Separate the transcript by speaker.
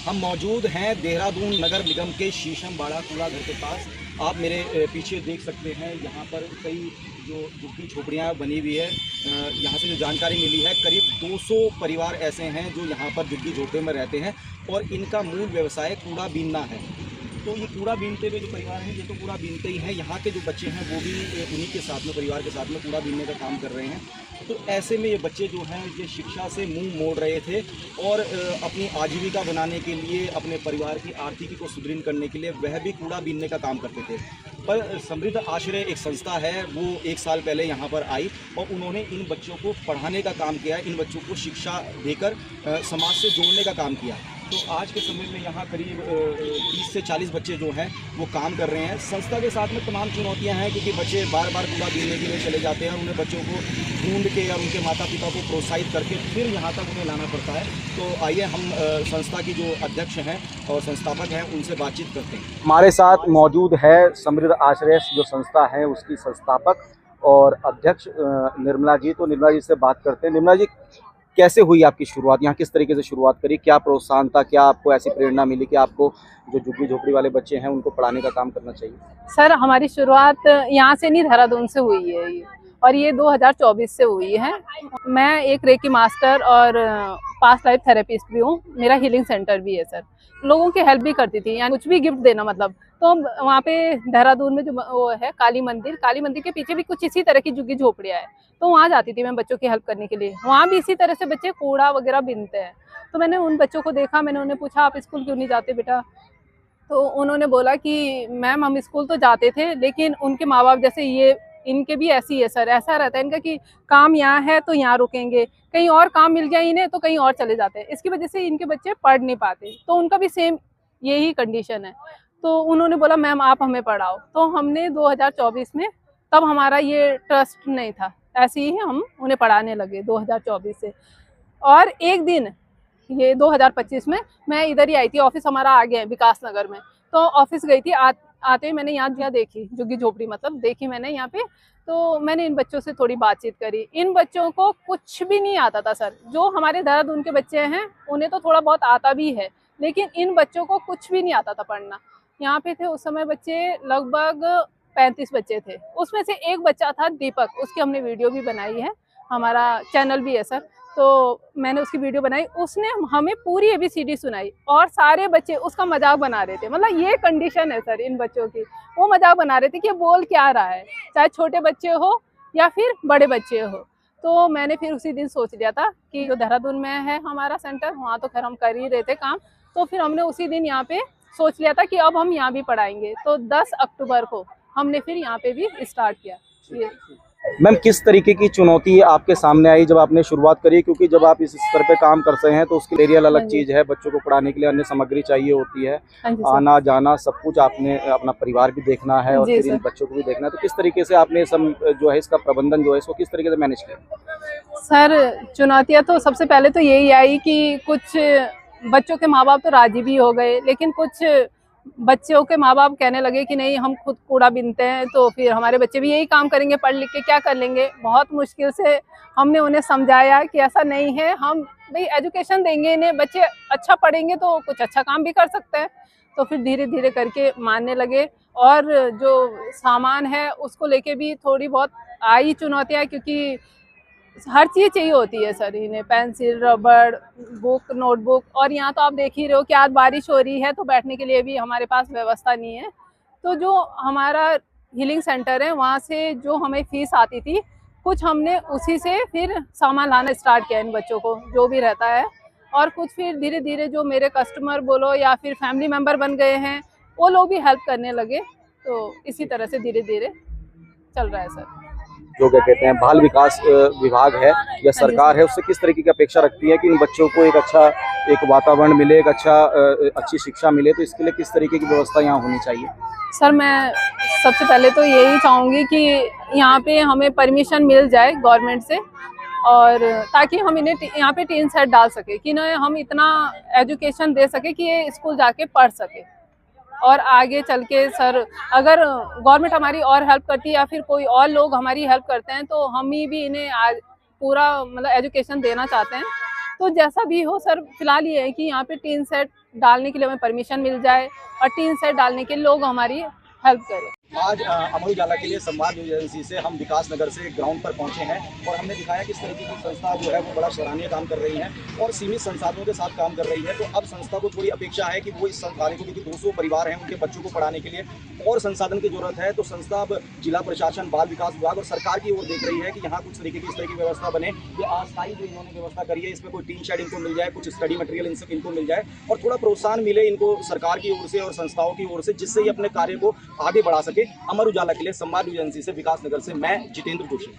Speaker 1: हम मौजूद हैं देहरादून नगर निगम के शीशम बाड़ा कूड़ा घर के पास। आप मेरे पीछे देख सकते हैं, यहाँ पर कई जो झुग्गी झोपड़ियाँ बनी हुई है। यहाँ से जो जानकारी मिली है, करीब 200 परिवार ऐसे हैं जो यहाँ पर झुग्गी झोपड़े में रहते हैं और इनका मूल व्यवसाय कूड़ा बीनना है। तो ये कूड़ा बीनते हुए जो परिवार हैं, ये तो कूड़ा बीनते ही हैं, यहाँ के जो बच्चे हैं वो भी उन्हीं के साथ में, परिवार के साथ में कूड़ा बीनने का काम कर रहे हैं। तो ऐसे में ये बच्चे जो हैं ये शिक्षा से मुंह मोड़ रहे थे और अपनी आजीविका बनाने के लिए, अपने परिवार की आर्थिकी को सुदृढ़ करने के लिए वह भी कूड़ा बीनने का काम करते थे। पर समृद्ध आश्रय एक संस्था है, वो 1 साल पहले यहाँ पर आई और उन्होंने इन बच्चों को पढ़ाने का काम किया, इन बच्चों को शिक्षा देकर समाज से जोड़ने का काम किया। तो आज के समय में यहाँ करीब 30 से 40 बच्चे जो हैं वो काम कर रहे हैं। संस्था के साथ में तमाम चुनौतियाँ हैं, क्योंकि बच्चे बार बार कूड़ा बीनने के लिए चले जाते हैं। उन्हें बच्चों को ढूंढ के या उनके माता पिता को प्रोत्साहित करके फिर यहाँ तक उन्हें लाना पड़ता है। तो आइए हम संस्था की जो अध्यक्ष हैं और संस्थापक हैं उनसे बातचीत करते हैं। हमारे साथ मौजूद है समृद्ध आश्रय जो संस्था है उसकी संस्थापक और अध्यक्ष निर्मला जी। तो निर्मला जी से बात करते हैं। निर्मला जी, कैसे हुई आपकी शुरुआत, यहाँ किस तरीके से शुरुआत करी, क्या प्रोत्साहन था, क्या आपको ऐसी प्रेरणा मिली कि आपको जो झुग्गी झोपड़ी वाले बच्चे हैं उनको पढ़ाने का काम करना चाहिए?
Speaker 2: सर, हमारी शुरुआत यहाँ से नहीं, देहरादून से हुई है ये, और ये 2024 से हुई है। मैं एक रेकी मास्टर और पास्ट लाइफ थेरेपिस्ट भी हूँ। मेरा हीलिंग सेंटर भी है सर। लोगों की हेल्प भी करती थी, यानी कुछ भी गिफ्ट देना मतलब। तो वहाँ पे देहरादून में जो वो है काली मंदिर के पीछे भी कुछ इसी तरह की झुग्गी झोपड़ियाँ है। तो वहाँ जाती थी मैं बच्चों की हेल्प करने के लिए। वहाँ भी इसी तरह से बच्चे कूड़ा वगैरह बीनते हैं। तो मैंने उन बच्चों को देखा, मैंने उन्हें पूछा आप स्कूल क्यों नहीं जाते बेटा? तो उन्होंने बोला कि मैम हम स्कूल तो जाते थे, लेकिन उनके माँ बाप जैसे ये इनके भी ऐसी है सर, ऐसा रहता है इनका कि काम यहाँ है तो यहाँ रुकेंगे, कहीं और काम मिल गया इन्हें तो कहीं और चले जाते हैं। इसकी वजह से इनके बच्चे पढ़ नहीं पाते। तो उनका भी सेम यही कंडीशन है। तो उन्होंने बोला मैम आप हमें पढ़ाओ। तो हमने 2024 में, तब हमारा ये ट्रस्ट नहीं था, ऐसे ही हम उन्हें पढ़ाने लगे 2024 से। और एक दिन ये 2025 में मैं इधर ही आई थी, ऑफिस हमारा आगे है विकास नगर में। तो ऑफिस गई थी, आते ही मैंने यहाँ देखी झुग्गी झोपड़ी, मतलब देखी मैंने यहाँ पे। तो मैंने इन बच्चों से थोड़ी बातचीत करी। इन बच्चों को कुछ भी नहीं आता था सर। जो हमारे देहरादून के बच्चे हैं उन्हें तो थोड़ा बहुत आता भी है, लेकिन इन बच्चों को कुछ भी नहीं आता था पढ़ना। यहाँ पे थे उस समय बच्चे लगभग 35 बच्चे थे। उसमें से एक बच्चा था दीपक, उसकी हमने वीडियो भी बनाई है, हमारा चैनल भी है सर। तो मैंने उसकी वीडियो बनाई, उसने हमें पूरी ABCD सुनाई और सारे बच्चे उसका मजाक बना रहे थे। मतलब ये कंडीशन है सर इन बच्चों की। वो मजाक बना रहे थे कि बोल क्या रहा है, चाहे छोटे बच्चे हो या फिर बड़े बच्चे हो। तो मैंने फिर उसी दिन सोच लिया था कि जो देहरादून में है हमारा सेंटर, वहाँ तो खैर हम कर ही रहे थे काम। तो फिर हमने उसी दिन यहाँ पे सोच लिया था कि अब हम यहाँ भी पढ़ाएंगे। तो 10 अक्टूबर को हमने फिर यहाँ पे भी स्टार्ट किया ये।
Speaker 1: मैम, किस तरीके की चुनौती आपके सामने आई जब आपने शुरुआत करी? क्योंकि जब आप इस स्तर पे काम कर रहे हैं तो उसकी एरियल अलग चीज़ है, बच्चों को पढ़ाने के लिए अन्य सामग्री चाहिए होती है, आना जाना सब कुछ, आपने अपना परिवार भी देखना है और फिर इन बच्चों को भी देखना है। तो किस तरीके से आपने सब जो है इसका प्रबंधन जो है इसको किस तरीके से मैनेज किया?
Speaker 2: सर, चुनौतियाँ तो सबसे पहले तो यही आई कि कुछ बच्चों के माँ बाप तो राजी भी हो गए, लेकिन कुछ बच्चों के माँ बाप कहने लगे कि नहीं हम खुद कूड़ा बीनते हैं तो फिर हमारे बच्चे भी यही काम करेंगे, पढ़ लिख के क्या कर लेंगे। बहुत मुश्किल से हमने उन्हें समझाया कि ऐसा नहीं है, हम भाई एजुकेशन देंगे इन्हें, बच्चे अच्छा पढ़ेंगे तो कुछ अच्छा काम भी कर सकते हैं। तो फिर धीरे धीरे करके मानने लगे। और जो सामान है उसको लेके भी थोड़ी बहुत आई चुनौतियाँ, क्योंकि हर चीज़ चाहिए होती है सर इन्हें, पेंसिल, रबड़, बुक, नोटबुक। और यहाँ तो आप देख ही रहे हो कि आज बारिश हो रही है तो बैठने के लिए भी हमारे पास व्यवस्था नहीं है। तो जो हमारा हीलिंग सेंटर है वहाँ से जो हमें फीस आती थी, कुछ हमने उसी से फिर सामान लाना स्टार्ट किया इन बच्चों को जो भी रहता है। और कुछ फिर धीरे धीरे जो मेरे कस्टमर बोलो या फिर फैमिली मेम्बर बन गए हैं, वो लोग भी हेल्प करने लगे। तो इसी तरह से धीरे धीरे चल रहा है सर।
Speaker 1: जो क्या कहते हैं बाल विकास विभाग है या सरकार है, उससे किस तरीके की अपेक्षा रखती है कि इन बच्चों को एक अच्छा एक वातावरण मिले, एक अच्छी शिक्षा मिले? तो इसके लिए किस तरीके की व्यवस्था यहाँ होनी चाहिए?
Speaker 2: सर, मैं सबसे पहले तो यही चाहूँगी कि यहाँ पे हमें परमिशन मिल जाए गवर्नमेंट से, और ताकि हम इन्हें यहाँ पे टीन सेट डाल सके कि ना हम इतना एजुकेशन दे सके कि ये स्कूल जाके पढ़ सके। और आगे चल के सर अगर गवर्नमेंट हमारी और हेल्प करती है या फिर कोई और लोग हमारी हेल्प करते हैं तो हम ही भी इन्हें आज पूरा मतलब एजुकेशन देना चाहते हैं। तो जैसा भी हो सर, फिलहाल ये है कि यहाँ पे टीन सेट डालने के लिए हमें परमिशन मिल जाए और टीन सेट डालने के लिए लोग हमारी हेल्प करें।
Speaker 1: आज अमर उजाला के लिए संवाद न्यूज एजेंसी से हम विकास नगर से ग्राउंड पर पहुंचे हैं और हमने दिखाया किस तरीके की संस्था जो है वो बड़ा सराहनीय काम कर रही है और सीमित संसाधनों के साथ काम कर रही है। तो अब संस्था को थोड़ी अपेक्षा है कि वो इस संस्थान को, क्योंकि 200 परिवार हैं, उनके बच्चों को पढ़ाने के लिए और संसाधन की जरूरत है। तो संस्था अब जिला प्रशासन, बाल विकास विभाग और सरकार की ओर देख रही है कि यहाँ कुछ तरीके की इस तरह की व्यवस्था बने। ये अस्थायी जो इन्होंने व्यवस्था करी है, इसमें कोई टीन शेड इनको मिल जाए, कुछ स्टडी मटेरियल इनको मिल जाए और थोड़ा प्रोत्साहन मिले इनको सरकार की ओर से और संस्थाओं की ओर से, जिससे ये अपने कार्य को आगे बढ़ा सके। अमर उजाला के लिए संवाद न्यूज एजेंसी से विकास नगर से मैं जितेंद्र जोशी।